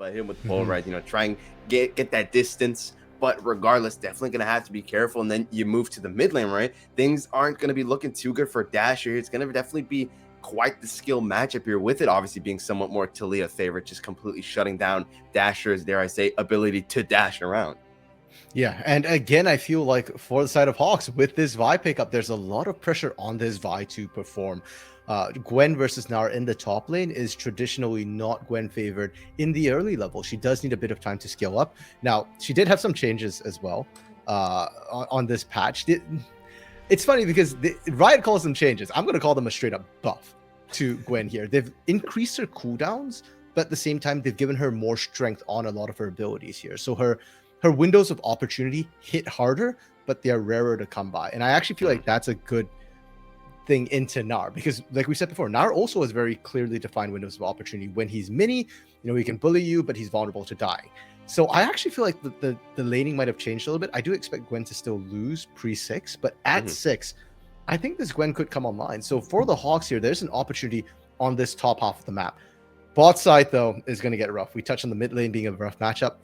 but hit him with bull rise, try and get that distance. But regardless, definitely going to have to be careful. And then you move to the mid lane, right? Things aren't going to be looking too good for Dasher. It's going to definitely be quite the skill matchup here, with it obviously being somewhat more Talia favorite, just completely shutting down Dasher's, dare I say, ability to dash around. Yeah, and again, I feel like for the side of Hawks, with this Vi pickup, there's a lot of pressure on this Vi to perform. Gwen versus Nara in the top lane is traditionally not Gwen favored in the early level. She does need a bit of time to scale up. Now, she did have some changes as well on this patch. It's funny because Riot calls them changes. I'm going to call them a straight up buff to Gwen here. They've increased her cooldowns, but at the same time, they've given her more strength on a lot of her abilities here. So her windows of opportunity hit harder, but they're rarer to come by. And I actually feel like that's a good thing into Gnar, because like we said before, Gnar also has very clearly defined windows of opportunity. When he's mini, he can bully you, but he's vulnerable to dying. So I actually feel like the laning might have changed a little bit. I do expect Gwen to still lose pre-6, but at 6, I think this Gwen could come online. So for the Hawks here, there's an opportunity on this top half of the map. Bot side, though, is going to get rough. We touched on the mid lane being a rough matchup.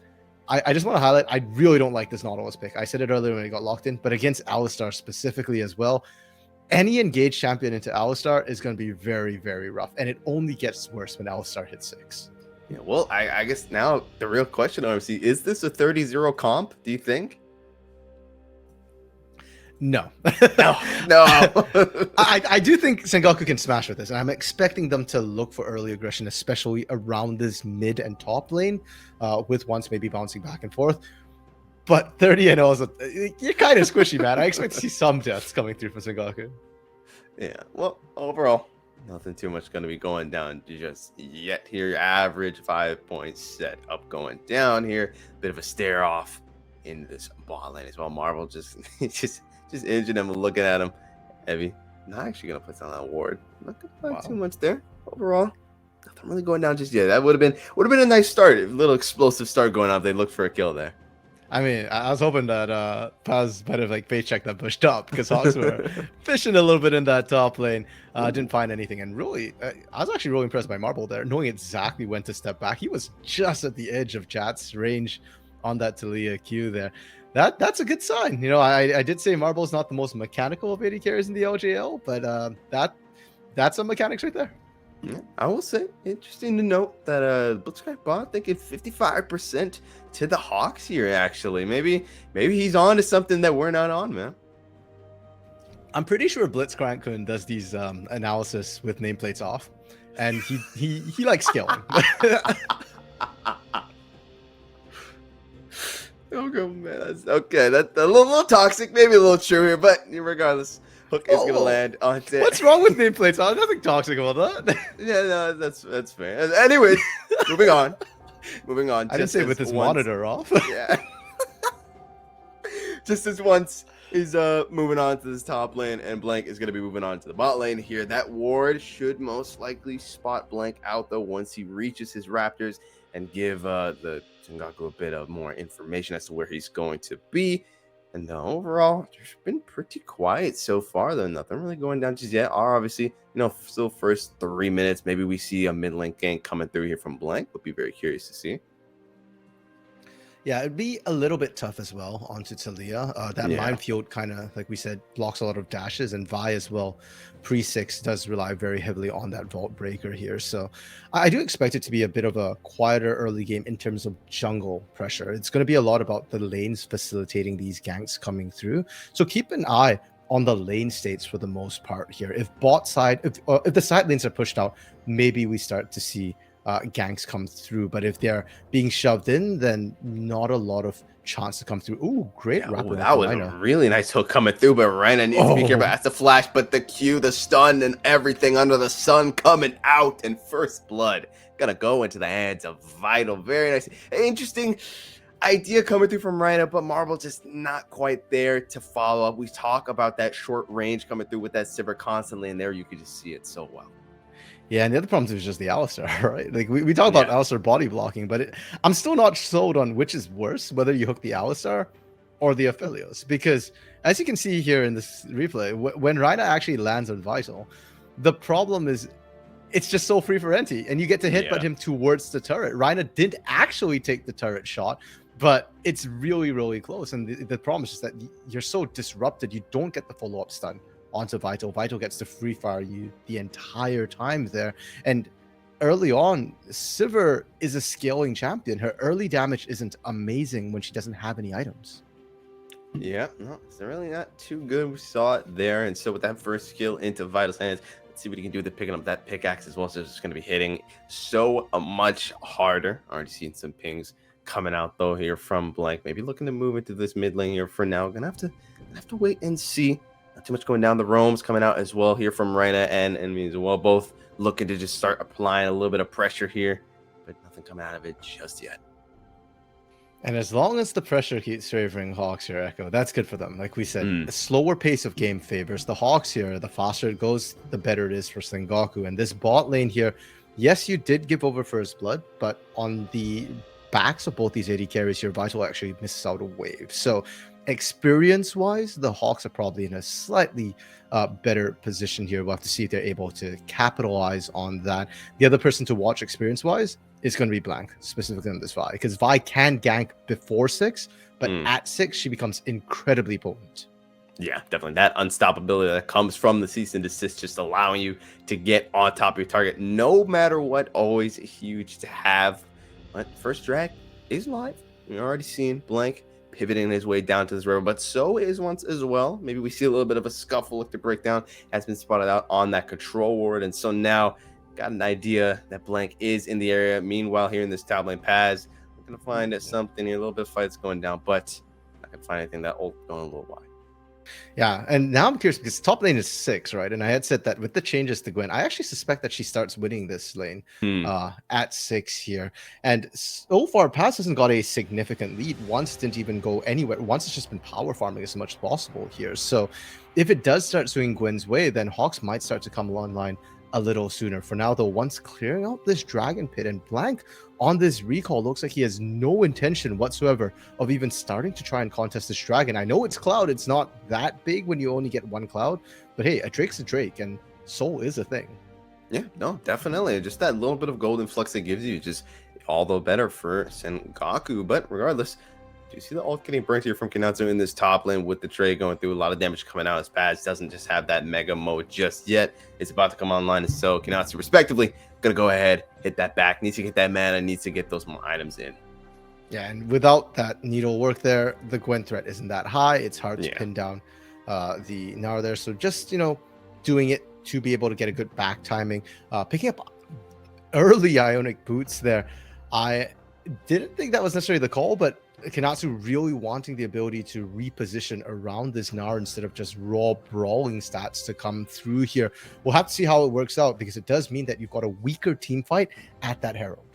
I just want to highlight, I really don't like this Nautilus pick. I said it earlier when he got locked in, but against Alistar specifically as well, any engaged champion into Alistar is going to be very, very rough. And it only gets worse when Alistar hits 6. Yeah, well, I guess now the real question, obviously, is this a 30-0 comp, do you think? No. No. I do think Sengoku can smash with this, and I'm expecting them to look for early aggression, especially around this mid and top lane, with once maybe bouncing back and forth. But 30-0 is you're kind of squishy, man. I expect to see some deaths coming through from Sengoku. Yeah, well, overall, nothing too much going to be going down just yet here. Your average 5-point set up going down here. Bit of a stare off in this ball lane as well. Marvel just injured him, looking at him. Heavy, not actually going to put down that ward. Not going to find too much there. Overall, nothing really going down just yet. That would have been a nice start. A little explosive start going on if they looked for a kill there. I mean, I was hoping that Paz might have face checked that bush top, because Hawks were fishing a little bit in that top lane. Didn't find anything, and really, I was actually really impressed by Marble there, knowing exactly when to step back. He was just at the edge of Chat's range on that Talia Q there. That's a good sign. I did say Marble's not the most mechanical of AD carries in the LJL, but that's some mechanics right there. Yeah, I will say, interesting to note that Blitzcrank bot thinking 55% to the Hawks here. Actually, maybe he's on to something that we're not on, man. I'm pretty sure Blitzcrank does these analysis with nameplates off, and he likes scaling. Okay, man. That's okay. That's a little toxic, maybe a little true here, but regardless. Hook is gonna land on it. What's wrong with nameplates? Oh, nothing toxic about that. Yeah, no, that's fair. Anyways, moving on. I didn't say with his monitor off. Yeah. Just as once is moving on to this top lane, and Blank is gonna be moving on to the bot lane here. That ward should most likely spot Blank out though once he reaches his Raptors and give the Sengoku a bit of more information as to where he's going to be. And overall, it's been pretty quiet so far, though. Nothing really going down just yet. Obviously, still first 3 minutes. Maybe we see a mid lane gank coming through here from Blank. Would be very curious to see. Yeah, it'd be a little bit tough as well onto Talia. That minefield kind of, like we said, blocks a lot of dashes, and Vi as well. Pre-6 does rely very heavily on that vault breaker here. So I do expect it to be a bit of a quieter early game in terms of jungle pressure. It's going to be a lot about the lanes facilitating these ganks coming through. So keep an eye on the lane states for the most part here. If the side lanes are pushed out, maybe we start to see ganks come through, but if they're being shoved in, then not a lot of chance to come through. Ooh, great wrap. That was a really nice hook coming through, but Reina needs to be careful. That's the flash, but the Q, the stun, and everything under the sun coming out, and first blood gonna go into the hands of Vital. Very nice, interesting idea coming through from Reina, but Marble just not quite there to follow up. We talk about that short range coming through with that Sivir constantly, and there you could just see it so well. Yeah, and the other problem is just the Alistar, right? Like we talk about Alistar body blocking, but I'm still not sold on which is worse, whether you hook the Alistar or the Aphelios. Because as you can see here in this replay, when Reina actually lands on Vital, the problem is it's just so free for Enti, and you get to hit but him towards the turret. Reina didn't actually take the turret shot, but it's really, really close. And the problem is just that you're so disrupted, you don't get the follow-up stun onto Vital. Vital gets to free fire you the entire time there. And early on, Sivir is a scaling champion. Her early damage isn't amazing when she doesn't have any items. Yeah, no, it's really not too good. We saw it there. And so with that first skill into Vital's hands, let's see what he can do with picking up that pickaxe as well. So it's just going to be hitting so much harder. Already seen some pings coming out though here from Blank. Maybe looking to move into this mid lane here for now. Gonna have to wait and see. Not too much going down. The roams coming out as well here from Reina and me as well. Both looking to just start applying a little bit of pressure here, but nothing coming out of it just yet. And as long as the pressure keeps favoring Hawks here, Echo, that's good for them. Like we said, a slower pace of game favors the Hawks here. The faster it goes, the better it is for Sengoku. And this bot lane here, yes, you did give over first blood, but on the backs of both these AD carries here, Vital actually misses out a wave. So experience-wise, the Hawks are probably in a slightly better position here. We'll have to see if they're able to capitalize on that. The other person to watch experience-wise is going to be Blank, specifically on this Vi, because Vi can gank before 6, but at 6, she becomes incredibly potent. Yeah, definitely. That unstoppability that comes from the cease and desist, just allowing you to get on top of your target, no matter what, always huge to have. But first drag is live. We've already seen Blank pivoting his way down to this river, but so is once as well. Maybe we see a little bit of a scuffle with the breakdown has been spotted out on that control ward, and so now got an idea that Blank is in the area. Meanwhile, here in this top lane, Paz, we're gonna find something here, a little bit of fights going down, but I can find anything that ult going a little wide. Yeah, and now I'm curious because top lane is 6, right? And I had said that with the changes to Gwen, I actually suspect that she starts winning this lane at 6 here. And so far, Paz hasn't got a significant lead. Once didn't even go anywhere. Once it's just been power farming as much as possible here. So if it does start swinging Gwen's way, then Hawks might start to come online a little sooner. For now, though, once clearing out this dragon pit, and Blank on this recall looks like he has no intention whatsoever of even starting to try and contest this dragon. I know it's Cloud, it's not that big when you only get one Cloud, but hey, a Drake's a Drake, and Soul is a thing. Yeah, no, definitely. Just that little bit of golden flux it gives you, just all the better for Sengoku. But regardless, do you see the ult getting burnt here from Kinatsu in this top lane with the trade going through? A lot of damage coming out as Paz doesn't just have that mega mode just yet. It's about to come online, and so Kinatsu respectively gonna go ahead, hit that back, needs to get that mana, needs to get those more items in. Yeah, and without that needle work there, the Gwen threat isn't that high. It's hard to pin down the Gnar there. So just, doing it to be able to get a good back timing. Picking up early Ionic boots there. I didn't think that was necessarily the call, but Kinatsu really wanting the ability to reposition around this Gnar instead of just raw brawling stats to come through here. We'll have to see how it works out, because it does mean that you've got a weaker team fight at that Herald.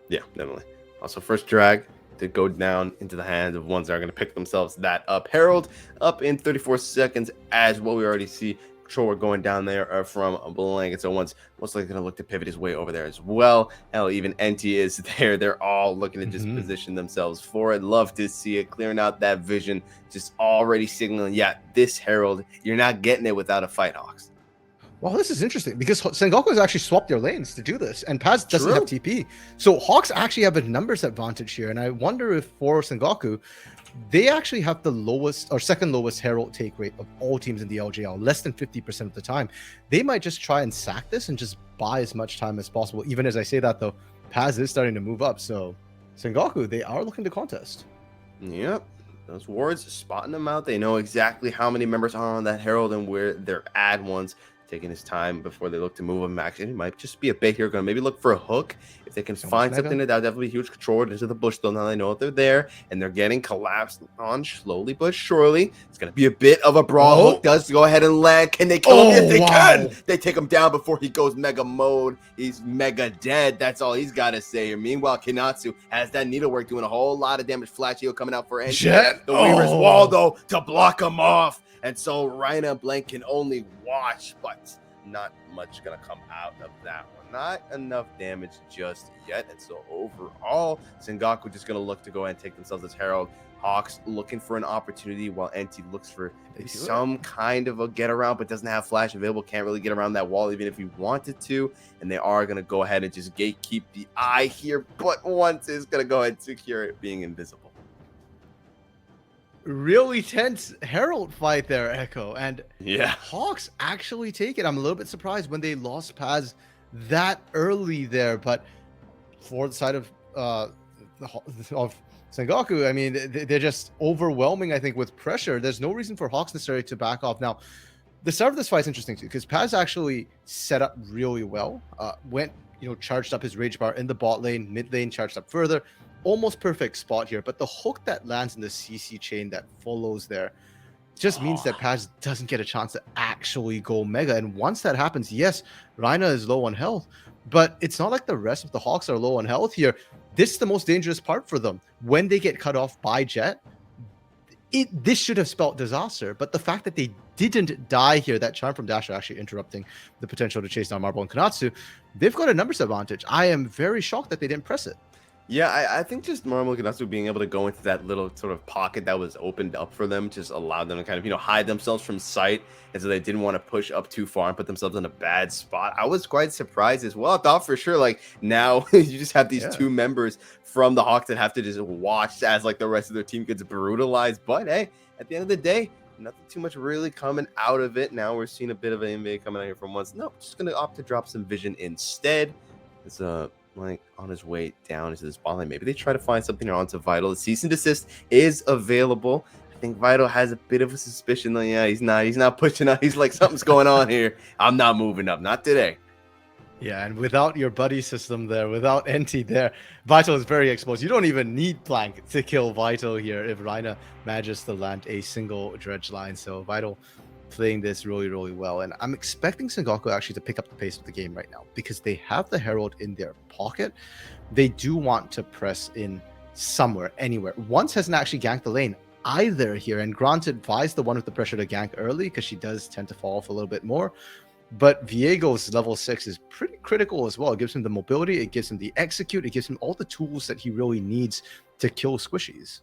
Yeah, definitely. Also, first drag to go down into the hands of ones that are going to pick themselves that up. Herald up in 34 seconds as well. We already see controller going down there from Blank, and so once most likely going to look to pivot his way over there as well. Hell, even Enti is there. They're all looking to just position themselves for it. Love to see it, clearing out that vision, just already signaling, yeah, this Herald, you're not getting it without a fight, Hawks. Well, this is interesting because Sengoku has actually swapped their lanes to do this, and Paz doesn't have TP. So Hawks actually have a numbers advantage here, and I wonder if for Sengoku, they actually have the lowest or second lowest Herald take rate of all teams in the LJL, less than 50% of the time. They might just try and sack this and just buy as much time as possible. Even as I say that, though, Paz is starting to move up. So Sengoku, they are looking to contest. Yep. Those wards, spotting them out. They know exactly how many members are on that Herald and where they're at ones. Taking his time before they look to move him. Actually, it might just be a bait here. Going to maybe look for a hook. If they can find something, that'll definitely be huge. Control into the bush, though. Now they know that they're there, and they're getting collapsed on slowly but surely. It's going to be a bit of a brawl. Hook does go ahead and land. Can they kill him? Yes, they can. They take him down before he goes mega mode. He's mega dead. That's all he's got to say here. Meanwhile, Kinatsu has that needlework doing a whole lot of damage. Flash heal coming out for Jet. The Weaver's Wall, though, to block him off. And so Reina Blank can only watch, but not much gonna come out of that one. Not enough damage just yet. And so overall, Sengoku just gonna look to go ahead and take themselves as Herald. Hawks looking for an opportunity while NT looks for some kind of a get around, but doesn't have flash available. Can't really get around that wall even if he wanted to. And they are going to go ahead and just gatekeep the eye here. But once is going to go ahead and secure it being invisible. Really tense Herald fight there, Echo. And yeah, Hawks actually take it. I'm a little bit surprised when they lost Paz that early there. But for the side of Sengoku, I mean, they're just overwhelming, I think, with pressure. There's no reason for Hawks necessarily to back off. Now, the start of this fight is interesting, too, because Paz actually set up really well. Went, charged up his rage bar in the bot lane, mid lane, charged up further. Almost perfect spot here. But the hook that lands in the CC chain that follows there just means that Paz doesn't get a chance to actually go mega. And once that happens, yes, Reina is low on health, but it's not like the rest of the Hawks are low on health here. This is the most dangerous part for them. When they get cut off by Jet, this should have spelt disaster. But the fact that they didn't die here, that charm from Dasher actually interrupting the potential to chase down Marble and Kanatsu, they've got a numbers advantage. I am very shocked that they didn't press it. Yeah, I think just Marble Ganatsu being able to go into that little sort of pocket that was opened up for them just allowed them to kind of, hide themselves from sight. And so they didn't want to push up too far and put themselves in a bad spot. I was quite surprised as well. I thought for sure, like, now you just have these two members from the Hawks that have to just watch as, like, the rest of their team gets brutalized. But, hey, at the end of the day, nothing too much really coming out of it. Now we're seeing a bit of an NBA coming out here from once. No, just going to opt to drop some vision instead. It's like on his way down into this ball lane. Maybe they try to find something onto Vital. The cease and desist is available. I think Vital has a bit of a suspicion that he's not pushing out. He's like, something's going on here. I'm not moving up, not today. Yeah, and without your buddy system there, without NT there, Vital is very exposed. You don't even need Plank to kill Vital here if Reina manages to land a single dredge line. So Vital playing this really, really well. And I'm expecting Sengoku actually to pick up the pace of the game right now because they have the Herald in their pocket. They do want to press in somewhere, anywhere. Once hasn't actually ganked the lane either here. And granted, Vi's the one with the pressure to gank early because she does tend to fall off a little bit more. But Viego's level 6 is pretty critical as well. It gives him the mobility, it gives him the execute, it gives him all the tools that he really needs to kill squishies.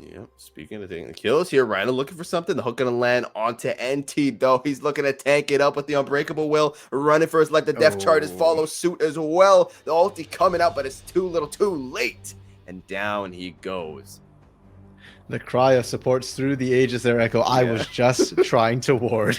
Yeah, speaking of taking the kills here, Reina looking for something. The hook gonna land onto NT, though. He's looking to tank it up with the Unbreakable Will. Running for his life. The Death Charges follow suit as well. The ulti coming out, but it's too little too late. And down he goes. The cry of supports through the ages there, Echo. I was just trying to ward.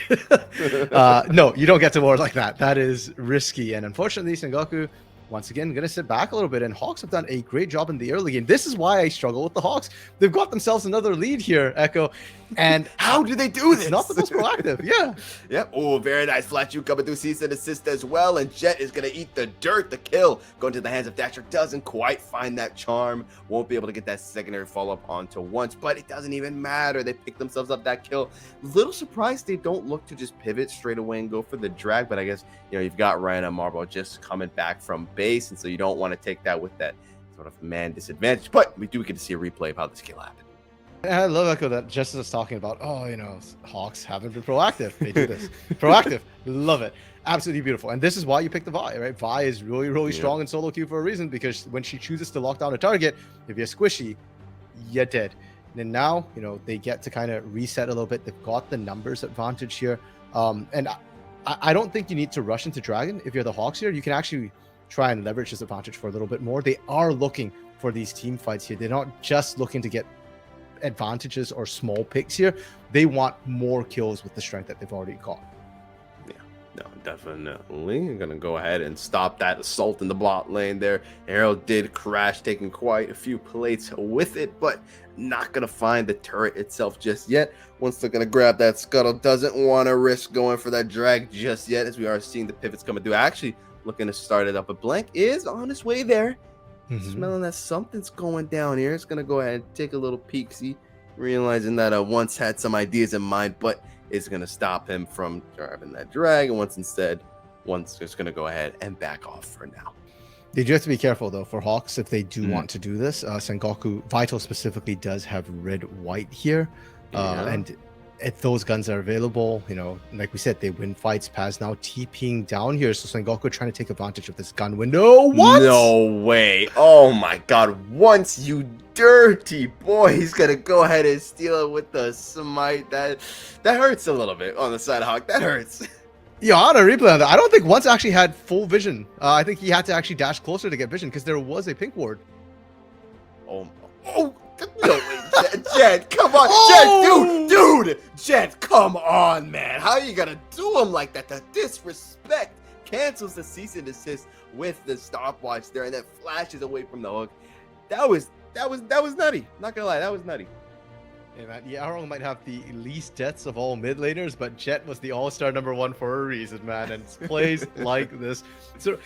No, you don't get to ward like that. That is risky. And unfortunately, Sengoku, once again, going to sit back a little bit. And Hawks have done a great job in the early game. This is why I struggle with the Hawks. They've got themselves another lead here, Echo. And how do they do this? It's not the most proactive. Yeah. Yep. Oh, very nice. Flat shoot coming through. Cease and assist as well. And Jet is going to eat the dirt. The kill going to the hands of Dasher. Doesn't quite find that charm. Won't be able to get that secondary follow-up onto once. But it doesn't even matter. They pick themselves up that kill. Little surprised they don't look to just pivot straight away and go for the drag. But I guess, you've got Ryan and Marble just coming back from base. And so you don't want to take that with that sort of man disadvantage. But we do get to see a replay of how this kill happened. And I love Echo that just as talking about, Hawks haven't been proactive. They do this. Proactive. Love it. Absolutely beautiful. And this is why you pick the Vi, right? Vi is really, really strong in solo queue for a reason, because when she chooses to lock down a target, if you're squishy, you're dead. And now, they get to kind of reset a little bit. They've got the numbers advantage here. And I don't think you need to rush into Dragon if you're the Hawks here. You can actually try and leverage this advantage for a little bit more. They are looking for these team fights here. They're not just looking to get advantages or small picks here. They want more kills with the strength that they've already got. Yeah, no, definitely. I'm gonna go ahead and stop that assault in the bot lane there. Arrow did crash, taking quite a few plates with it, but not gonna find the turret itself just yet. Once they're gonna grab that scuttle, doesn't want to risk going for that drag just yet, as we are seeing the pivots coming through. Actually looking to start it up, but Blank is on his way there. Smelling that something's going down here. It's gonna go ahead and take a little peek-see, realizing that I once had some ideas in mind, but it's gonna stop him from driving that drag. And once just gonna go ahead and back off for now. They do have to be careful though for Hawks if they do want to do this. Sengoku Vital specifically does have red-white here, and if those guns are available, you know, like we said, they win fights. Paz now TPing down here, so Sengoku trying to take advantage of this gun window. What? No way. Oh my god. Once, you dirty boy. He's gonna go ahead and steal it with the smite. That hurts a little bit on the side, Hawk. That hurts. Yeah, on a replay on that, I don't think Once actually had full vision. I think he had to actually dash closer to get vision because there was a pink ward. Oh, no way, Jet, come on, Oh! Jet, Jet, come on, man. How are you gonna do him like that? The disrespect cancels the cease and desist with the stopwatch there, and then flashes away from the hook. That was nutty. Not gonna lie, that was nutty. Hey man, Yarong might have the least deaths of all mid laners, but Jet was the all-star #1 for a reason, man, and plays like this. So,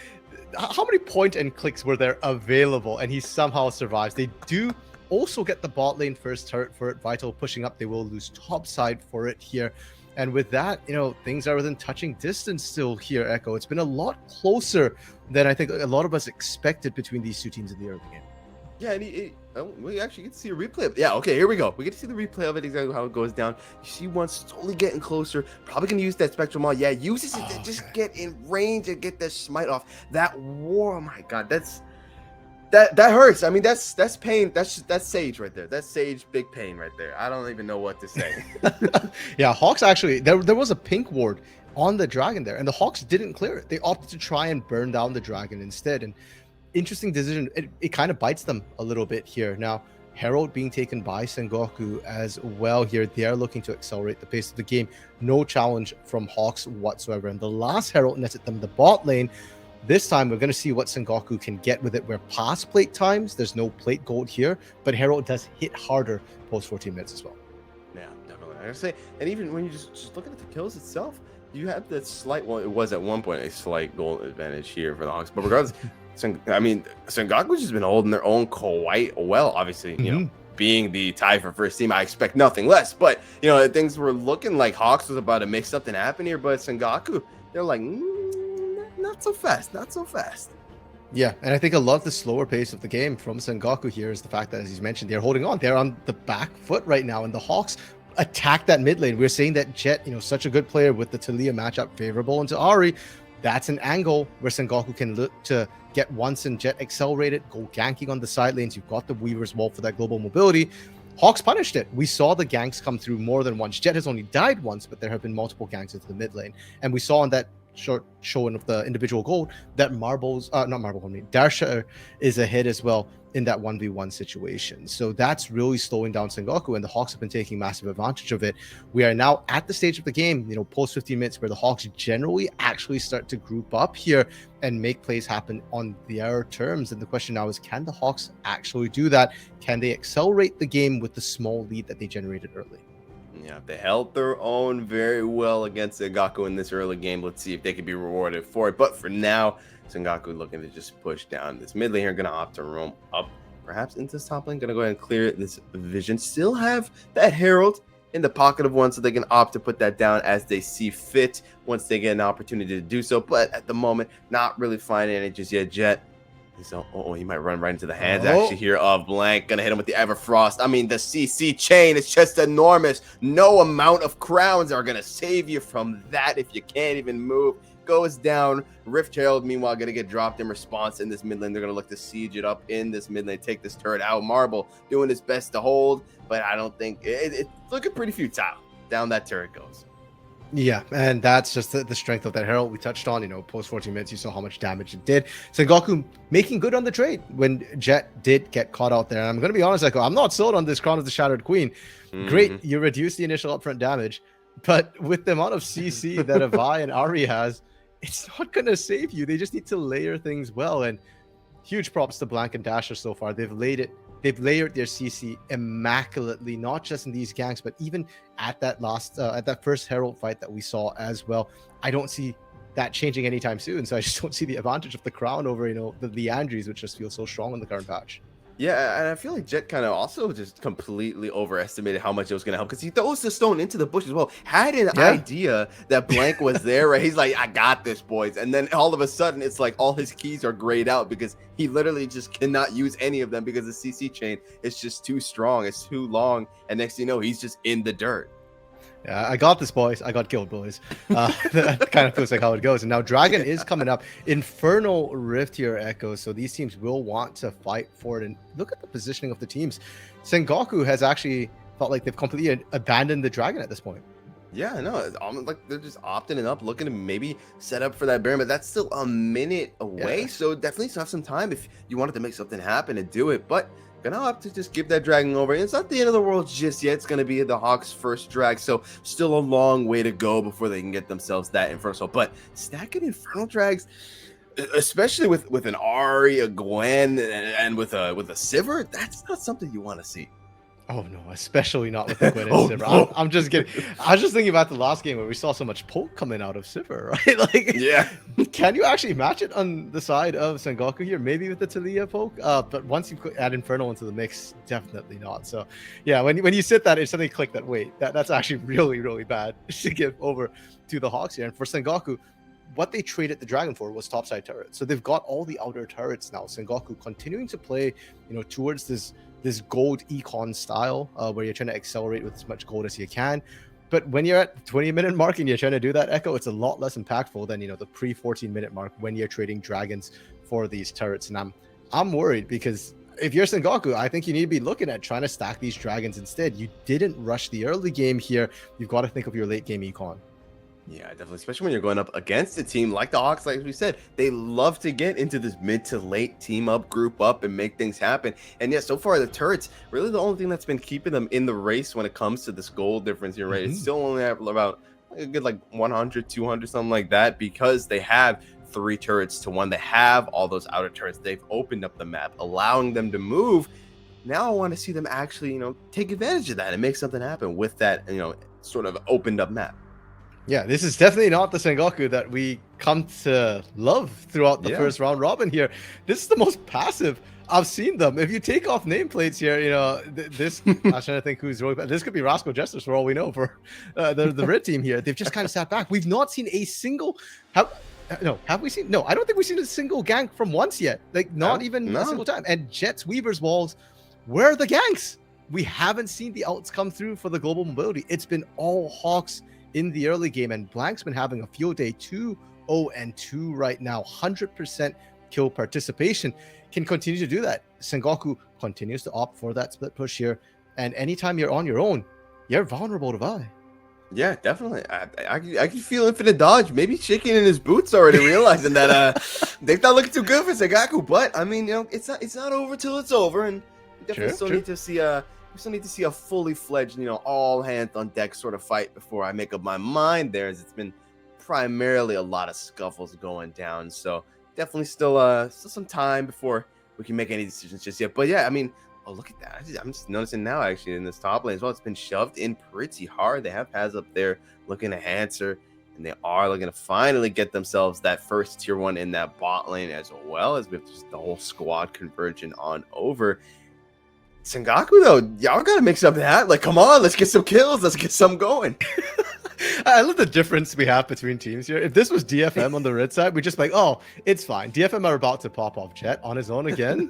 how many point and clicks were there available, and he somehow survives? They do also get the bot lane first turret for it. Vital pushing up, they will lose top side for it here. And with that, you know, things are within touching distance still here, Echo. It's been a lot closer than I think a lot of us expected between these two teams in the early game. Yeah, and we actually get to see a replay of it. Yeah, okay, here we go. We get to see the replay of it, exactly how it goes down. You see one slowly getting closer. Probably going to use that Spectral Maul. Yeah, uses it to just get in range and get the smite off. That war, oh my god, that hurts. I mean, that's pain. That's Sage right there. That's Sage, big pain right there. I don't even know what to say. Yeah, Hawks actually, there was a pink ward on the dragon there, and the Hawks didn't clear it. They opted to try and burn down the dragon instead, and interesting decision. It kind of bites them a little bit here. Now, Herald being taken by Sengoku as well here. They are looking to accelerate the pace of the game. No challenge from Hawks whatsoever. And the last Herald netted them the bot lane. This time, we're going to see what Sengoku can get with it. Where past plate times, there's no plate gold here, but Herald does hit harder post 14 minutes as well. Yeah, definitely. I gotta say, and even when you just looking at the kills itself, you have that slight, well, it was at one point a slight goal advantage here for the Hawks, but regardless, I mean, Sengoku's just been holding their own quite well. Obviously, you know, being the tie for first team, I expect nothing less. But you know, things were looking like Hawks was about to make something happen here, but Sengoku, they're like, not so fast, not so fast. Yeah, and I think a lot of the slower pace of the game from Sengoku here is the fact that, as he's mentioned, they're holding on. They're on the back foot right now, and the Hawks attack that mid lane. We're saying that Jet, you know, such a good player with the Talia matchup favorable into Ahri. That's an angle where Sengoku can look to get Once and Jet accelerated, go ganking on the side lanes. You've got the Weaver's Wall for that global mobility. Hawks punished it. We saw the ganks come through more than once. Jet has only died once, but there have been multiple ganks into the mid lane. And we saw on that short showing of the individual gold that Darsha is ahead as well in that 1v1 situation. So that's really slowing down Sengoku, and the Hawks have been taking massive advantage of it. We are now at the stage of the game, you know, post 15 minutes, where the Hawks generally actually start to group up here and make plays happen on their terms. And the question now is, can the Hawks actually do that? Can they accelerate the game with the small lead that they generated early? Yeah, they held their own very well against Sengoku in this early game. Let's see if they can be rewarded for it. But for now, Sengoku looking to just push down this mid lane here. Going to opt to roam up, perhaps into this top lane. Going to go ahead and clear this vision. Still have that Herald in the pocket of one, so they can opt to put that down as they see fit once they get an opportunity to do so. But at the moment, not really finding it just yet. Jet. So, he might run right into the hands actually here of Blank. Gonna hit him with the Everfrost. I mean, the CC chain is just enormous. No amount of crowns are gonna save you from that if you can't even move. Goes down. Rift Herald, meanwhile, gonna get dropped in response in this mid lane. They're gonna look to siege it up in this mid lane, take this turret out. Marble doing his best to hold, but I don't think it's looking pretty futile. Down that turret goes. Yeah, and that's just the strength of that Herald we touched on. You know, post 14 minutes, you saw how much damage it did. Sengoku making good on the trade when Jet did get caught out there. And I'm going to be honest, I'm not sold on this Crown of the Shattered Queen. Great, you reduce the initial upfront damage, but with the amount of CC that Avai and Ahri has, it's not going to save you. They just need to layer things well. And huge props to Blank and Dasher so far. They've layered their CC immaculately, not just in these ganks, but even at that at that first Herald fight that we saw as well. I don't see that changing anytime soon, so I just don't see the advantage of the crown over, you know, the Leandries, which just feels so strong in the current patch. Yeah, and I feel like Jet kind of also just completely overestimated how much it was going to help, because he throws the stone into the bush as well. Had an idea that Blank was there, right? He's like, I got this, boys. And then all of a sudden, it's like all his keys are grayed out because he literally just cannot use any of them because the CC chain is just too strong. It's too long. And next thing you know, he's just in the dirt. Yeah, I got this, boys. I got killed, boys. That kind of feels like how it goes. And now Dragon is coming up. Infernal Rift here, Echo. So these teams will want to fight for it. And look at the positioning of the teams. Sengoku has actually felt like they've completely abandoned the Dragon at this point. Yeah, no, it's almost like they're just opting it up, looking to maybe set up for that Baron, but that's still a minute away. Yeah. So definitely still have some time if you wanted to make something happen and do it. But gonna have to just give that Dragon over. It's not the end of the world just yet. It's gonna be the Hawks' first drag, so still a long way to go before they can get themselves that Infernal. But stacking Infernal drags, especially with an Ari, a Gwen, and with a Sivir, that's not something you want to see. Oh no, especially not with the Gwen and Oh, Sivir. no. I'm just kidding. I was just thinking about the last game where we saw so much poke coming out of Sivir, right? Like, Yeah. can you actually match it on the side of Sengoku here? Maybe with the Talia poke, but once you add Infernal into the mix, definitely not. So, yeah, when you sit that, it suddenly clicked that wait, that's actually really really bad to give over to the Hawks here. And for Sengoku, what they traded the Dragon for was topside turrets. So they've got all the outer turrets now. Sengoku continuing to play, towards this gold econ style where you're trying to accelerate with as much gold as you can. But when you're at 20-minute mark and you're trying to do that, Echo, it's a lot less impactful than the pre 14-minute mark when you're trading dragons for these turrets. And I'm worried because if you're Sengoku, I think you need to be looking at trying to stack these dragons instead. You didn't rush the early game here. You've got to think of your late game econ. Yeah, definitely. Especially when you're going up against a team like the Hawks, like we said, they love to get into this mid to late team up, group up, and make things happen. And yeah, so far the turrets really the only thing that's been keeping them in the race when it comes to this gold difference here, right? It's still only at about a good like 100, 200, something like that, because they have 3 turrets to 1. They have all those outer turrets. They've opened up the map, allowing them to move. Now I want to see them actually, take advantage of that and make something happen with that, sort of opened up map. Yeah, this is definitely not the Sengoku that we come to love throughout the first round robin here. This is the most passive I've seen them. If you take off nameplates here, this, I was trying to think who's really bad. This could be Roscoe Jesters for all we know for the red team here. They've just kind of sat back. We've not seen a single, have we seen? No, I don't think we've seen a single gank from once yet. Like not even a single time. And Jets, Weavers, Walls, where are the ganks? We haven't seen the outs come through for the global mobility. It's been all Hawks in the early game, and Blank's been having a field day. 2-0-2 right now, 100% kill participation. Can continue to do that. Sengoku continues to opt for that split push here, and anytime you're on your own, you're vulnerable to Vi. Yeah, definitely. I can feel Infinite Dodge maybe shaking in his boots already, realizing that they're not looking too good for Sengoku. But I mean, it's not over till it's over, and we definitely still need to see we still need to see a fully fledged, all hands on deck sort of fight before I make up my mind there, as it's been primarily a lot of scuffles going down. So definitely still some time before we can make any decisions just yet. But yeah, I mean, look at that. I'm just noticing now actually in this top lane as well, it's been shoved in pretty hard. They have Paz up there looking to answer, and they are looking to finally get themselves that first tier 1 in that bot lane, as well as with just the whole squad converging on over. Sengoku, though, y'all gotta make something happen. Like, come on, let's get some kills. Let's get some going. I love the difference we have between teams here. If this was DFM on the red side, we'd just be like, oh, it's fine. DFM are about to pop off Jet on his own again.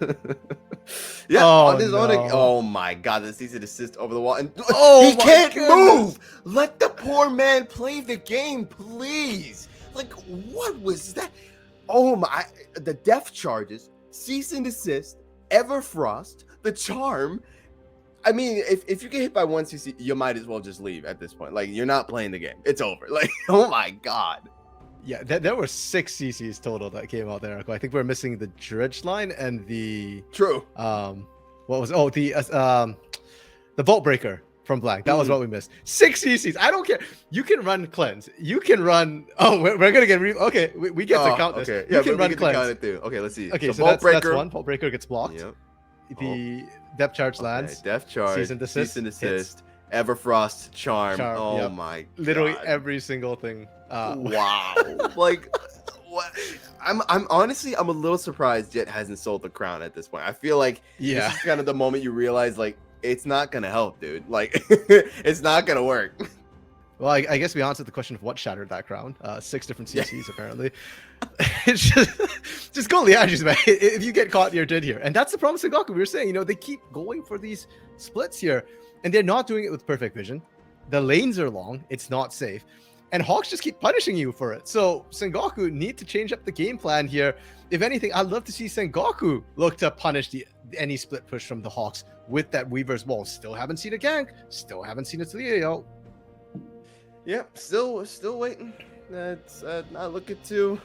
On his own. Oh my God, that's easy to assist over the wall. And he can't move. Let the poor man play the game, please. Like, what was that? Oh my, the death charges, cease and desist, Everfrost, the charm. I mean, if you get hit by 1 CC, you might as well just leave at this point. Like, you're not playing the game. It's over. Like, oh my God. Yeah, there were 6 CCs total that came out there. I think we're missing the dredge line and the what was the Vault Breaker from Blank. That was what we missed. 6 CCs. I don't care. You can run cleanse. You can run. Oh, we're gonna get okay. We get to count this. Okay. You can we run get cleanse. To count it through. Okay, let's see. Okay, so that's one. Vault Breaker gets blocked. Yep. The depth charge lands. Depth charge. Cease and desist. Everfrost charm. Oh yep. my God. Literally every single thing. Wow. Like, what? I'm honestly I'm a little surprised Jet hasn't sold the crown at this point. I feel like this is kind of the moment you realize like it's not gonna help, dude. Like it's not gonna work. Well, I guess we answered the question of what shattered that crown. 6 different CCs apparently. It's just go Liages, man. If you get caught, you're dead here. And that's the problem with Sengoku. We were saying, they keep going for these splits here, and they're not doing it with perfect vision. The lanes are long. It's not safe. And Hawks just keep punishing you for it. So Sengoku need to change up the game plan here. If anything, I'd love to see Sengoku look to punish any split push from the Hawks with that Weaver's Wall. Still haven't seen a gank. Still haven't seen a Leo. Yep, still waiting. It's not looking too.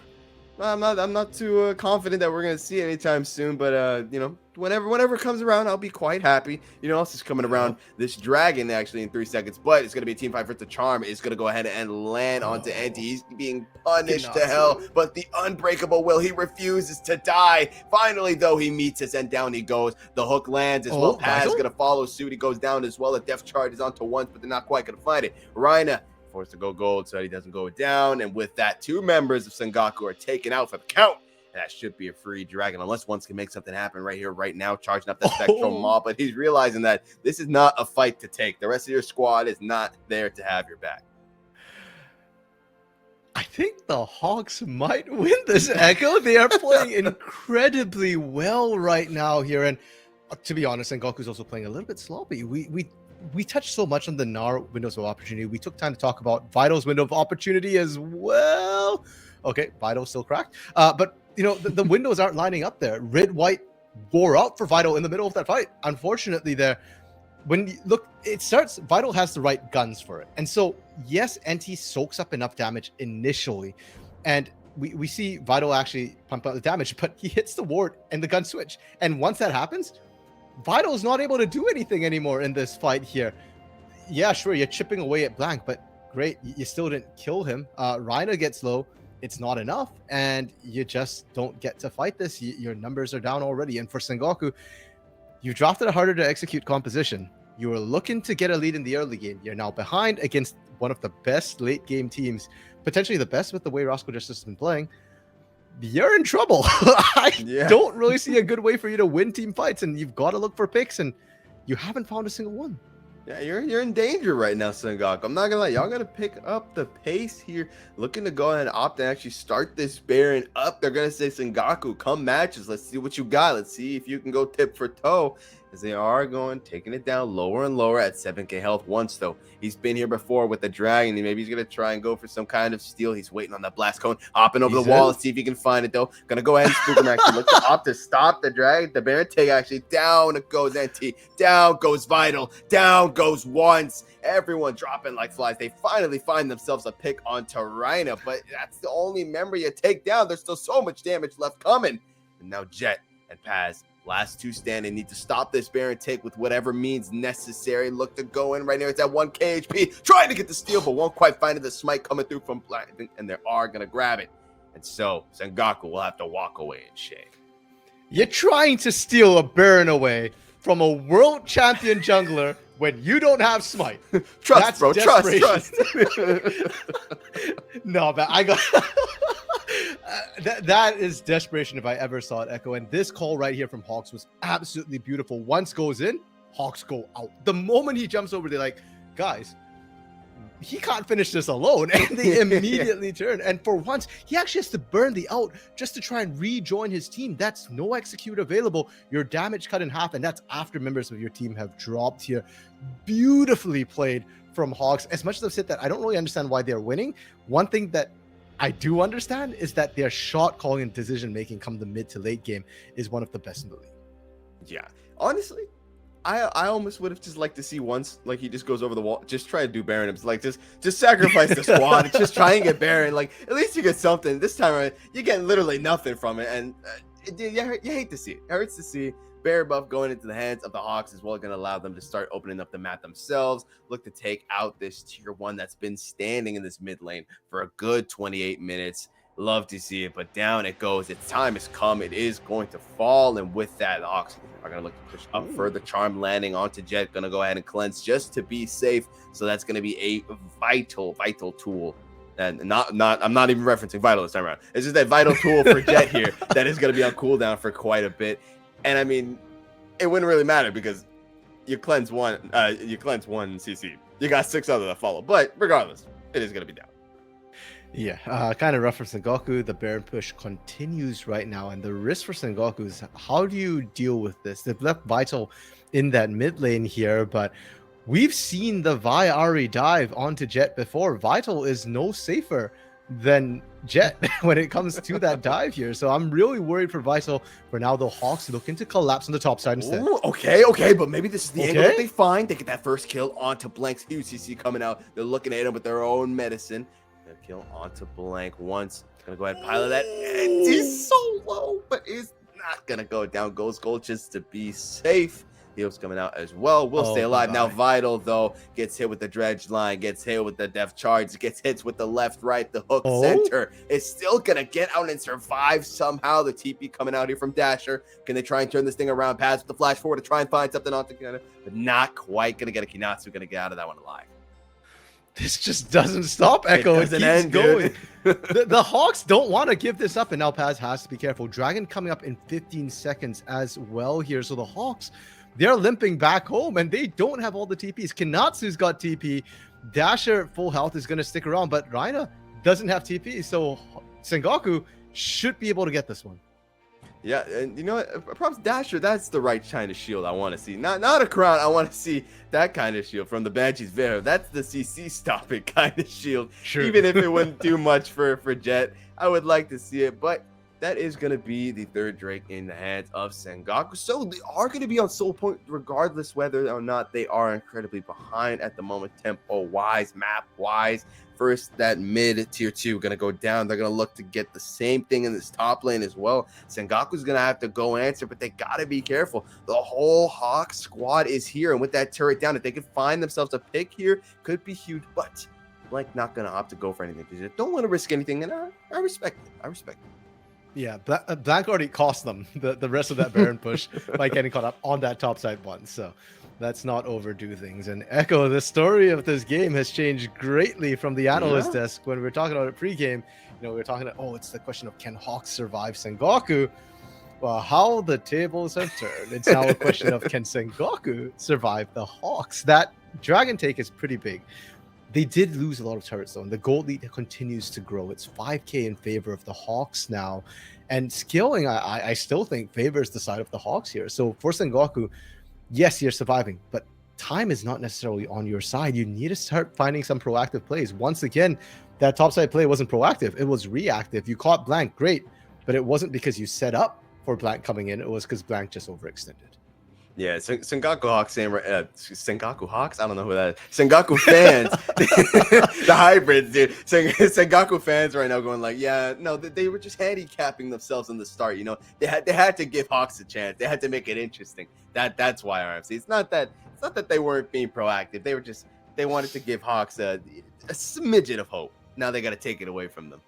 I'm not too confident that we're gonna see it anytime soon. But you know, whenever it comes around, I'll be quite happy. You know, else is coming around. This dragon actually in 3 seconds, but it's gonna be a team fight for the charm. It's gonna go ahead and land onto Anti. He's being punished to hell, but the unbreakable will. He refuses to die. Finally, though, he meets us and down he goes. The hook lands as well. Paz is gonna follow suit. He goes down as well. The death charge is onto once, but they're not quite gonna find it. Rhina forced to go gold so he doesn't go down, and with that, 2 members of Sengoku are taken out for the count, and that should be a free dragon unless one can make something happen right here right now, charging up that spectral mob. But he's realizing that this is not a fight to take. The rest of your squad is not there to have your back. I think the Hawks might win this, Echo. They are playing incredibly well right now here, and to be honest, Sengoku's also playing a little bit sloppy. We touched so much on the Gnar windows of opportunity. We took time to talk about Vital's window of opportunity as well. Okay, Vital's still cracked. But, you know, the windows aren't lining up there. Red, white wore out for Vital in the middle of that fight. Unfortunately, there, when you look, it starts, Vital has the right guns for it. And so, yes, NT soaks up enough damage initially. And we see Vital actually pump out the damage, but he hits the ward and the gun switch. And once that happens, Vital is not able to do anything anymore in this fight here. Yeah, sure, you're chipping away at Blank, but great, you still didn't kill him. Rhina gets low, it's not enough, and you just don't get to fight this. Your numbers are down already. And for Sengoku, you drafted a harder to execute composition. You were looking to get a lead in the early game. You're now behind against one of the best late game teams, potentially the best with the way Roscoe Justice has been playing. You're in trouble. I don't really see a good way for you to win team fights, and you've got to look for picks, and you haven't found a single one. Yeah, you're in danger right now, Sengoku. I'm not gonna lie, y'all gotta pick up the pace here. Looking to go ahead and opt and actually start this Baron up. They're gonna say, Sengoku, come matches. Let's see what you got. Let's see if you can go tip for toe. As they are taking it down lower and lower at 7k health once, though. He's been here before with the dragon. Maybe he's going to try and go for some kind of steal. He's waiting on that blast cone, hopping over the wall. Let's see if he can find it, though. Going to go ahead and spook him, actually. Look to opt to stop the dragon. The Baron take, actually. Down it goes NT. Down goes Vital. Down goes once. Everyone dropping like flies. They finally find themselves a pick onto Rhina, but that's the only member you take down. There's still so much damage left coming. And now Jet and Paz, last 2 standing, need to stop this Baron take with whatever means necessary. Look to go in right now. It's at 1k HP, trying to get the steal, but won't quite find it. The smite coming through from Black, and they are going to grab it. And so Sengoku will have to walk away in shame. You're trying to steal a Baron away from a world champion jungler when you don't have smite. Trust, that's bro. Trust. No, but I got... that is desperation if I ever saw it, Echo. And this call right here from Hawks was absolutely beautiful. Once goes in, Hawks go out. The moment he jumps over, they're like, guys, he can't finish this alone. And they immediately turn. And for once, he actually has to burn the out just to try and rejoin his team. That's no execute available. Your damage cut in half, and that's after members of your team have dropped here. Beautifully played from Hawks. As much as I've said that, I don't really understand why they're winning. One thing that I do understand is that their shot calling and decision making come the mid to late game is one of the best in the league. Yeah, honestly, I almost would have just liked to see once, like, he just goes over the wall, just try to do Baron. It's like, just sacrifice the squad and just try and get Baron. Like, at least you get something. This time you get literally nothing from it, and you hate to see it. It hurts to see Baron buff going into the hands of the Hawks as well, going to allow them to start opening up the map themselves. Look to take out this tier 1 that's been standing in this mid lane for a good 28 minutes. Love to see it, but down it goes. Its time has come. It is going to fall, and with that, the Hawks are going to look to push up further. Charm landing onto Jet. Going to go ahead and cleanse just to be safe. So that's going to be a vital tool. And I'm not even referencing Vital this time around. It's just that vital tool for Jet here that is going to be on cooldown for quite a bit. And I mean, it wouldn't really matter because you cleanse one CC. You got 6 other that follow. But regardless, it is going to be down. Yeah, kind of rough for Sengoku. The Baron push continues right now, and the risk for Sengoku is how do you deal with this? They've left Vital in that mid lane here, but we've seen the Vi Ari dive onto Jet before. Vital is no safer than Jet when it comes to that dive here. So I'm really worried for Vital. For now, the Hawks looking to collapse on the top side instead. Ooh, okay, but maybe this is the angle that they find. They get that first kill onto Blank's UCC coming out. They're looking at him with their own medicine. They'll kill onto Blank once. Gonna go ahead and pilot that. And he's so low, but is not gonna go down. Goes gold just to be safe. Heals coming out as well. Will stay alive. Now Vital, though, gets hit with the dredge line, gets hit with the def charge, gets hits with the left, right, the hook center. Is still going to get out and survive somehow. The TP coming out here from Dasher. Can they try and turn this thing around? Pass with the flash forward to try and find something on together, but not quite going to get a Kinatsu. Going to get out of that one alive. This just doesn't stop, Echo. It keeps going. the Hawks don't want to give this up, and now Paz has to be careful. Dragon coming up in 15 seconds as well here. So the Hawks, they're limping back home, and they don't have all the TPs. Kinatsu's got TP. Dasher, full health, is going to stick around, but Reina doesn't have TP, so Sengoku should be able to get this one. Yeah, and you know what? Props Dasher, that's the right kind of shield I want to see. Not a crown, I want to see that kind of shield from the Banshees Vera. That's the CC stopping kind of shield. Sure. Even if it wouldn't do much for Jet, I would like to see it, but that is going to be the third Drake in the hands of Sengoku. So they are going to be on soul point regardless whether or not they are incredibly behind at the moment, tempo-wise, map-wise. First, that mid tier 2 going to go down. They're going to look to get the same thing in this top lane as well. Sengoku's going to have to go answer, but they got to be careful. The whole Hawk squad is here, and with that turret down, if they can find themselves a pick here, could be huge, but Blank not going to opt to go for anything because they don't want to risk anything, and I respect it. I respect it. Yeah, Blank already cost them the rest of that Baron push by getting caught up on that top side one. So let's not overdo things. And Echo, the story of this game has changed greatly from the analyst desk when we were talking about it pregame. We were talking about, it's the question of can Hawks survive Sengoku? Well, how the tables have turned. It's now a question of can Sengoku survive the Hawks? That Dragon take is pretty big. They did lose a lot of turrets, though, and the gold lead continues to grow. It's 5k in favor of the Hawks now. And skilling, I still think, favors the side of the Hawks here. So for Sengoku, yes, you're surviving, but time is not necessarily on your side. You need to start finding some proactive plays. Once again, that topside play wasn't proactive. It was reactive. You caught Blank, great, but it wasn't because you set up for Blank coming in. It was because Blank just overextended. Yeah, Sengoku Hawks saying Sengoku Hawks? I don't know who that is. Sengoku fans, the hybrids, dude. Sengoku fans right now going like, yeah, no, they were just handicapping themselves in the start. They had to give Hawks a chance. They had to make it interesting. That's why RFC. It's not that they weren't being proactive. They wanted to give Hawks a smidgen of hope. Now they got to take it away from them.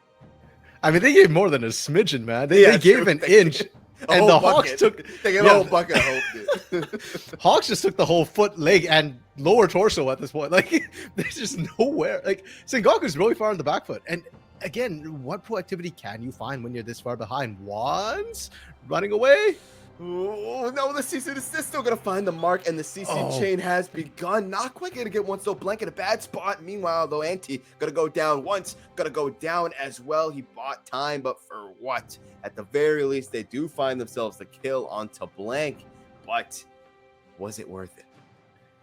I mean, they gave more than a smidgen, man. They gave an inch. And the Hawks they gave a whole bucket of hope, dude. Hawks just took the whole foot, leg, and lower torso at this point. Like, there's just nowhere. Like, Sengoku's really far on the back foot. And again, what proactivity can you find when you're this far behind? Once running away? Oh, no, the CC is still going to find the mark, and the CC chain has begun. Not quite going to get one, so Blank in a bad spot. Meanwhile, though, Anti going to go down once, going to go down as well. He bought time, but for what? At the very least, they do find themselves the kill onto Blank, but was it worth it?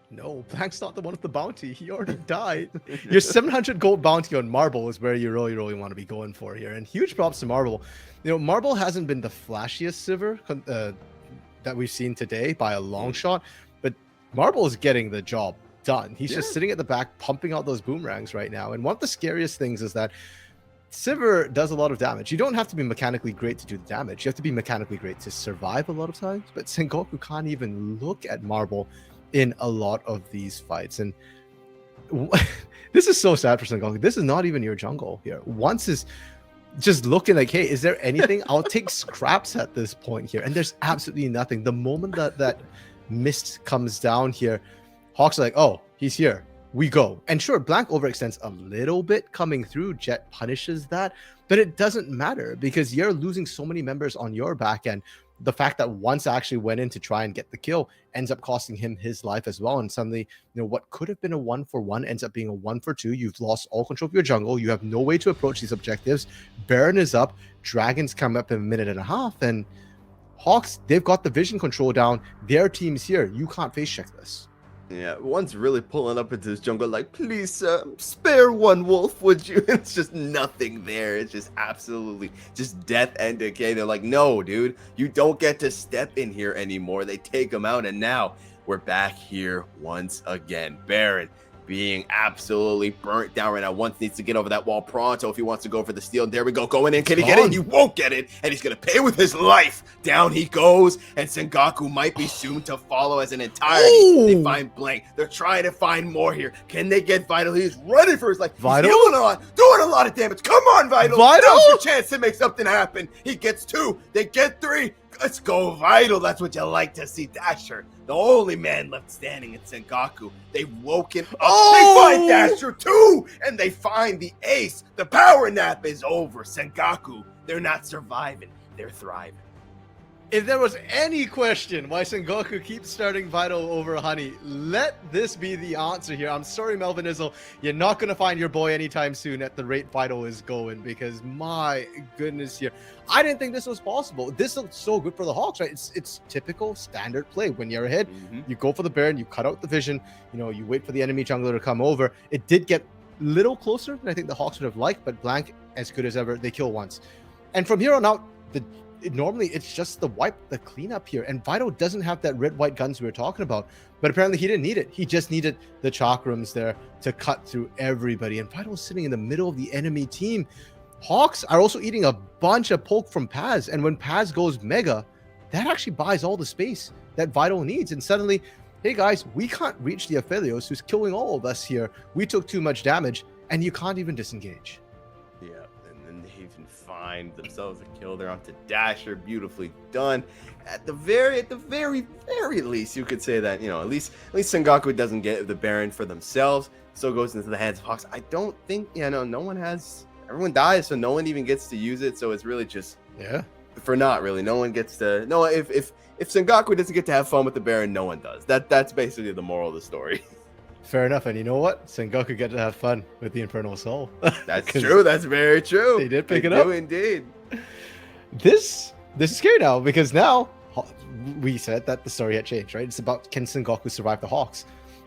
No, Blank's not the one with the bounty. He already died. Your 700 gold bounty on Marble is where you really, really want to be going for here. And huge props to Marble. Marble hasn't been the flashiest Sivir that we've seen today by a long shot, but Marble is getting the job done. He's just sitting at the back, pumping out those boomerangs right now. And one of the scariest things is that Sivir does a lot of damage. You don't have to be mechanically great to do the damage. You have to be mechanically great to survive a lot of times. But Sengoku can't even look at Marble in a lot of these fights. And this is so sad for Sengoku. This is not even your jungle here. Once is just looking like, hey, is there anything? I'll take scraps at this point here. And there's absolutely nothing. The moment that mist comes down here, Hawks are like, oh, he's here. We go. And sure, Blank overextends a little bit coming through. Jet punishes that. But it doesn't matter because you're losing so many members on your back end. The fact that once actually went in to try and get the kill ends up costing him his life as well. And suddenly, what could have been a 1-for-1 ends up being a 1-for-2. You've lost all control of your jungle. You have no way to approach these objectives. Baron is up. Dragons come up in a minute and a half. And Hawks, they've got the vision control down. Their team's here. You can't face check this. Yeah, one's really pulling up into this jungle like, please, spare one wolf, would you? It's just nothing there. It's just absolutely just death and decay. They're like, no, dude, you don't get to step in here anymore. They take him out, and now we're back here once again. Baron being absolutely burnt down right now. Once needs to get over that wall pronto if he wants to go for the steal. There we go, going in. Can he get it? He won't get it, and he's gonna pay with his life. Down he goes, and Sengoku might be soon to follow as an entirety. They find Blank. They're trying to find more here. Can they get Vital? He's running for his life. Vital? He's doing a lot of damage. Come on, Vital. Now's your chance to make something happen. He gets 2. They get 3. Let's go, Vital. That's what you like to see. Dasher, the only man left standing in Sengoku. They've woken up. They find Dasher too, and they find the ace. The power nap is over. Sengoku, they're not surviving. They're thriving. If there was any question why Sengoku keeps starting Vital over Honey, let this be the answer here. I'm sorry, Melvin Izzle, you're not going to find your boy anytime soon at the rate Vital is going, because my goodness here. I didn't think this was possible. This looks so good for the Hawks, right? It's typical standard play. When you're ahead, you go for the Baron, you cut out the vision, you wait for the enemy jungler to come over. It did get a little closer than I think the Hawks would have liked, but Blank, as good as ever, they kill once. And from here on out, normally it's just the cleanup here, and Vital doesn't have that red-white guns we were talking about, but apparently he didn't need it. He just needed the chakrams there to cut through everybody, and Vital is sitting in the middle of the enemy team. Hawks are also eating a bunch of poke from Paz, and when Paz goes mega, that actually buys all the space that Vital needs, and suddenly, hey guys, we can't reach the Aphelios who's killing all of us here. We took too much damage, and you can't even disengage. Yeah, and then they even find themselves a kill. They're onto Dasher, beautifully done. At the very least, you could say that at least Sengoku doesn't get the Baron for themselves. Still goes into the hands of Hawks. I don't think no one has. Everyone dies, so no one even gets to use it. So it's really just for not really. No one gets to. No, if Sengoku doesn't get to have fun with the Baron, no one does. That's basically the moral of the story. Fair enough, and you know what? Sengoku get to have fun with the Infernal Soul. That's true. That's very true. They did pick it up. Indeed. This is scary now, because now we said that the story had changed, right? It's about, can Sengoku survive the Hawks?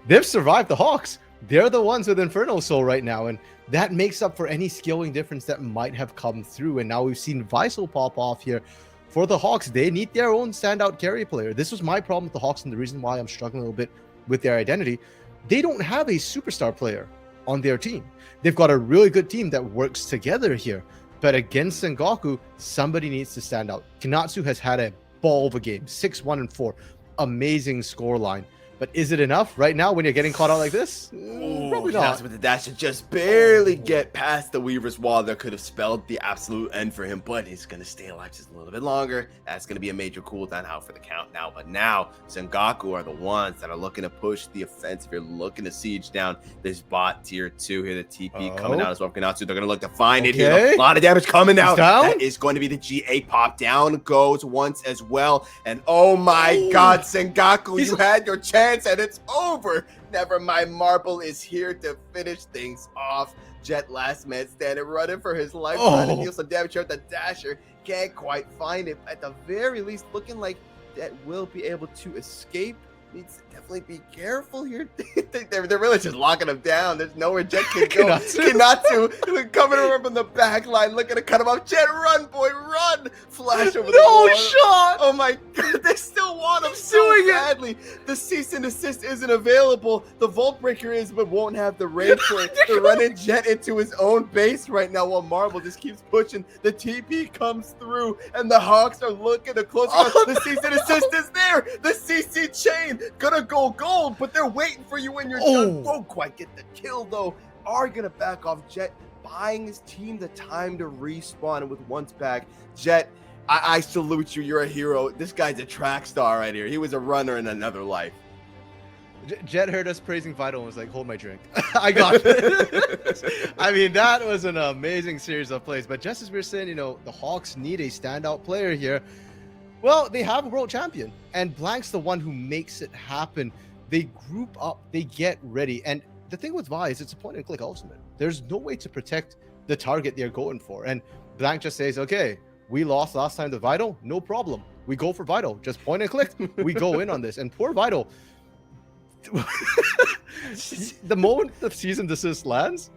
They've survived the Hawks. They're the ones with Infernal Soul right now, and that makes up for any skilling difference that might have come through. And now we've seen Visel pop off here for the Hawks. They need their own standout carry player. This was my problem with the Hawks, and the reason why I'm struggling a little bit with their identity. They don't have a superstar player on their team. They've got a really good team that works together here. But against Sengoku, somebody needs to stand out. Kinatsu has had a ball of a game, 6-1-4. Amazing scoreline. But is it enough right now when you're getting caught out like this? Probably not. With the dash to just barely get past the Weaver's wall. That could have spelled the absolute end for him, but he's going to stay alive just a little bit longer. That's going to be a major cooldown out for the count now. But now, Sengoku are the ones that are looking to push the offensive. You're looking to siege down this bot tier 2 here. The TP coming out as well. Kinatsu, they're going to look to find it here. A lot of damage coming out. That is going to be the GA pop. Down goes once as well. And oh my God, Sengoku, you had your chance. And it's over. Never mind, Marble is here to finish things off. Jet last man standing, running for his life, trying to deal some damage here. The Dasher can't quite find it. At the very least, looking like that will be able to escape. Needs to definitely be careful here. They're really just locking him down. There's nowhere Jet can go. Kinatsu coming over from the back line, looking to cut him off. Jet, run, boy, run! Flash over the wall. Shot! Oh my God, they still want him so badly. The cease and desist isn't available. The Vault Breaker is, but won't have the range for it. They're running Jet into his own base right now while Marble just keeps pushing. The TP comes through, and the Hawks are looking to close. The cease and desist is there. The CC chain gonna go gold, but they're waiting for you when you're done. Won't quite get the kill though. Are gonna back off. Jet buying his team the time to respawn, and with once back, Jet, I salute you. You're a hero. This guy's a track star right here. He was a runner in another life. Jet heard us praising Vital and was like, hold my drink. I got it. I mean, that was an amazing series of plays. But just as we were saying, the Hawks need a standout player here. Well, they have a world champion, and Blank's the one who makes it happen. They group up, they get ready. And the thing with Vi is it's a point-and-click ultimate. There's no way to protect the target they're going for. And Blank just says, okay, we lost last time to Vital, no problem. We go for Vital, just point and click. We go in on this. And poor Vital, The moment the season desist lands,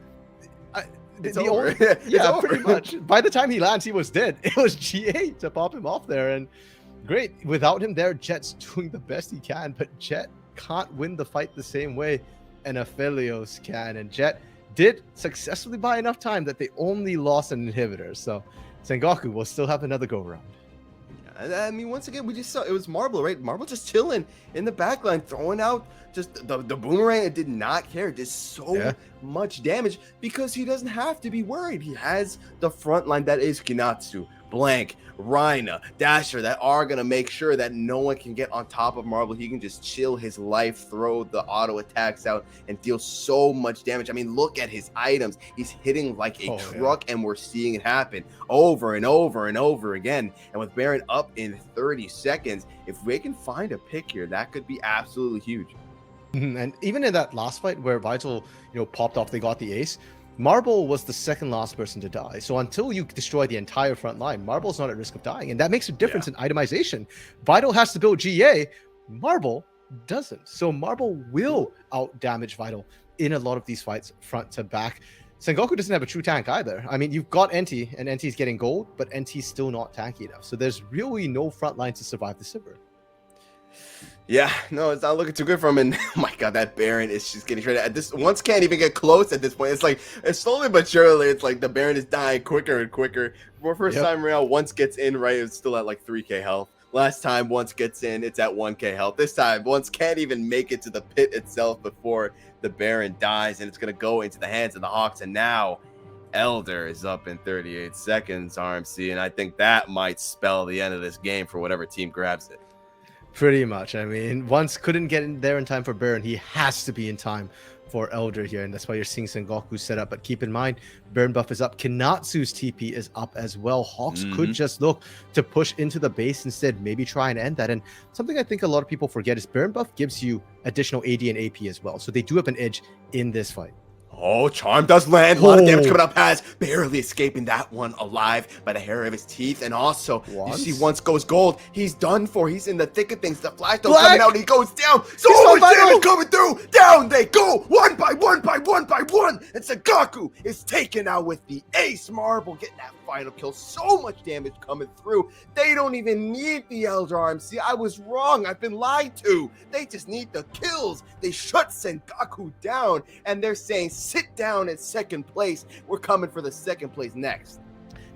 it's over. It's yeah, over. pretty much. By the time he lands, he was dead. It was GA to pop him off there, and great. Without him there, Jet's doing the best he can, but Jet can't win the fight the same way an Aphelios can, and Jet did successfully buy enough time that they only lost an inhibitor, so Sengoku will still have another go round. I mean, once again, we just saw it was Marble, right? Marble just chilling in the backline, throwing out just the boomerang. It did not care. It did so much damage because he doesn't have to be worried. He has the front line that is Kinatsu, Blank, Rhina, Dasher that are going to make sure that no one can get on top of Marble. He can just chill his life, throw the auto attacks out, and deal so much damage. I mean, look at his items. He's hitting like a truck, and we're seeing it happen over and over and over again. And with Baron up in 30 seconds, if we can find a pick here, that could be absolutely huge. And even in that last fight where Vital, popped off, they got the ace. Marble was the second last person to die. So until you destroy the entire front line, Marble's not at risk of dying. And that makes a difference in itemization. Vital has to build GA. Marble doesn't. So Marble will out damage Vital in a lot of these fights front to back. Sengoku doesn't have a true tank either. I mean, you've got NT, and NT's getting gold, but NT's still not tanky enough. So there's really no front line to survive the Sivir. Yeah, no, it's not looking too good for him. And oh my god, that Baron is just getting shredded. At this, once can't even get close at this point. It's like, it's slowly but surely, it's like the Baron is dying quicker and quicker. For first time around, once gets in, right, it's still at like 3k health. Last time, once gets in, it's at 1k health. This time, once can't even make it to the pit itself before the Baron dies, and it's going to go into the hands of the Hawks. And now, Elder is up in 38 seconds, RMC, and I think that might spell the end of this game for whatever team grabs it. Pretty much. I mean, once couldn't get in there in time for Baron, he has to be in time for Elder here, and that's why you're seeing Sengoku set up. But keep in mind, Baron buff is up. Kinatsu's TP is up as well. Hawks could just look to push into the base instead, maybe try and end that. And something I think a lot of people forget is Baron buff gives you additional AD and AP as well. So they do have an edge in this fight. Oh, Charm does land. A lot of damage coming up. Has barely escaping that one alive by the hair of his teeth. And also, you see, once goes gold, he's done for. He's in the thick of things. The flash don't coming out, and he goes down. So much damage coming through. Down they go. One by one by one by one. And Sengoku is taken out with the ace. Marble getting that final kill. So much damage coming through. They don't even need the Elder RMC. I was wrong. I've been lied to. They just need the kills. They shut Sengoku down, and they're saying, sit down in second place. We're coming for the second place next.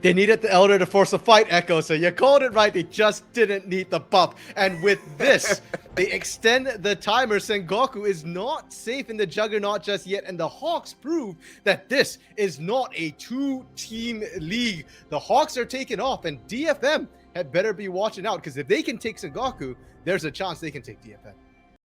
They needed the Elder to force a fight, Echo, so you called it right. They just didn't need the buff. And with this, they extend the timer. Sengoku is not safe in the Juggernaut just yet, and the Hawks prove that this is not a two-team league. The Hawks are taking off, and DFM had better be watching out, because if they can take Sengoku, there's a chance they can take DFM.